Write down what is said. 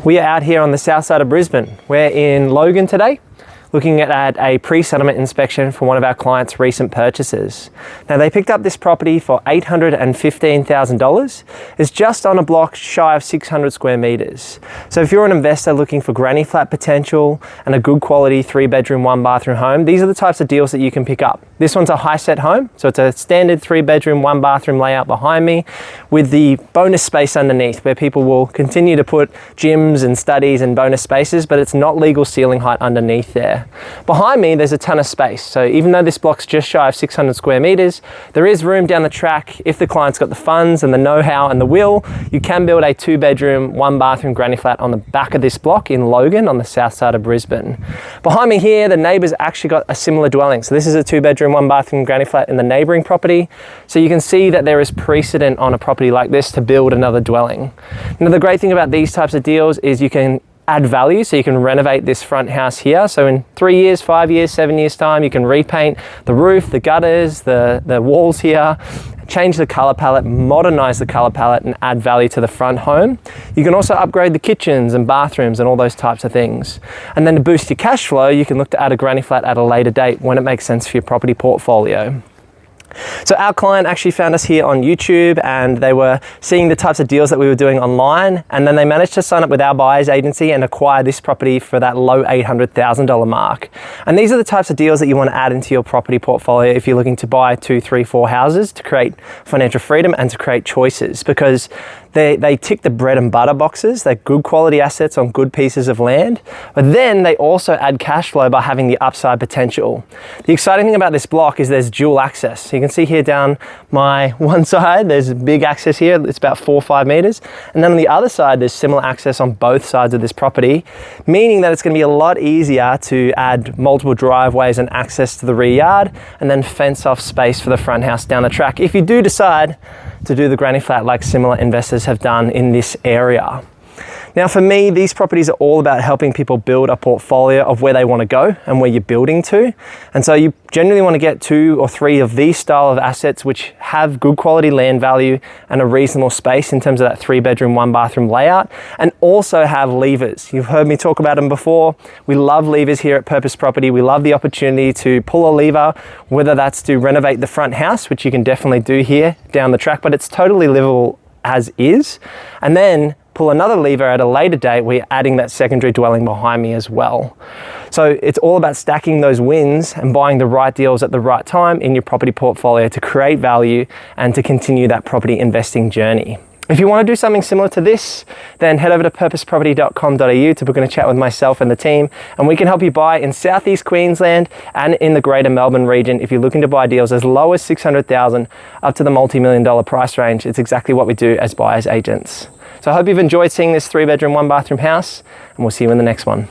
We are out here on the south side of Brisbane. We're in Logan today, looking at a pre-settlement inspection for one of our clients' recent purchases. Now, they picked up this property for $815,000. It's just on a block shy of 600 square meters. So if you're an investor looking for granny flat potential and a good quality 3-bedroom, 1-bathroom home, these are the types of deals that you can pick up. This one's a high set home, so it's a standard 3-bedroom, 1-bathroom layout behind me with the bonus space underneath where people will continue to put gyms and studies and bonus spaces, but it's not legal ceiling height underneath there. Behind me, there's a ton of space. So even though this block's just shy of 600 square meters, there is room down the track. If the client's got the funds and the know-how and the will, you can build a 2-bedroom, 1-bathroom granny flat on the back of this block in Logan on the south side of Brisbane. Behind me here, the neighbors actually got a similar dwelling. So this is a 2-bedroom, 1-bathroom granny flat in the neighboring property. So you can see that there is precedent on a property like this to build another dwelling. Now, the great thing about these types of deals is you can add value, so you can renovate this front house here. So in 3 years, 5 years, 7 years time, you can repaint the roof, the gutters, the walls here, change the color palette, modernize the color palette and add value to the front home. You can also upgrade the kitchens and bathrooms and all those types of things. And then to boost your cash flow, you can look to add a granny flat at a later date when it makes sense for your property portfolio. So our client actually found us here on YouTube and they were seeing the types of deals that we were doing online, and then they managed to sign up with our buyer's agency and acquire this property for that low $800,000 mark. And these are the types of deals that you want to add into your property portfolio if you're looking to buy 2, 3, 4 houses to create financial freedom and to create choices, because they tick the bread and butter boxes. They're good quality assets on good pieces of land, but then they also add cash flow by having the upside potential. The exciting thing about this block is there's dual access. So you can see here down my one side, there's big access here. It's about 4 or 5 meters. And then on the other side, there's similar access on both sides of this property, meaning that it's going to be a lot easier to add multiple driveways and access to the rear yard and then fence off space for the front house down the track if you do decide to do the granny flat like similar investors have done in this area. Now, for me, these properties are all about helping people build a portfolio of where they want to go and where you're building to. And so you generally want to get 2 or 3 of these style of assets which have good quality land value and a reasonable space in terms of that 3-bedroom, 1-bathroom layout, and also have levers. You've heard me talk about them before. We love levers here at Purpose Property. We love the opportunity to pull a lever, whether that's to renovate the front house, which you can definitely do here down the track, but it's totally livable as is, and then pull another lever at a later date where you're adding that secondary dwelling behind me as well. So it's all about stacking those wins and buying the right deals at the right time in your property portfolio to create value and to continue that property investing journey. If you want to do something similar to this, then head over to purposeproperty.com.au to book in a chat with myself and the team, and we can help you buy in Southeast Queensland and in the greater Melbourne region. If you're looking to buy deals as low as $600,000 up to the multi-million-dollar price range, it's exactly what we do as buyers agents. So I hope you've enjoyed seeing this 3-bedroom, 1-bathroom house, and we'll see you in the next one.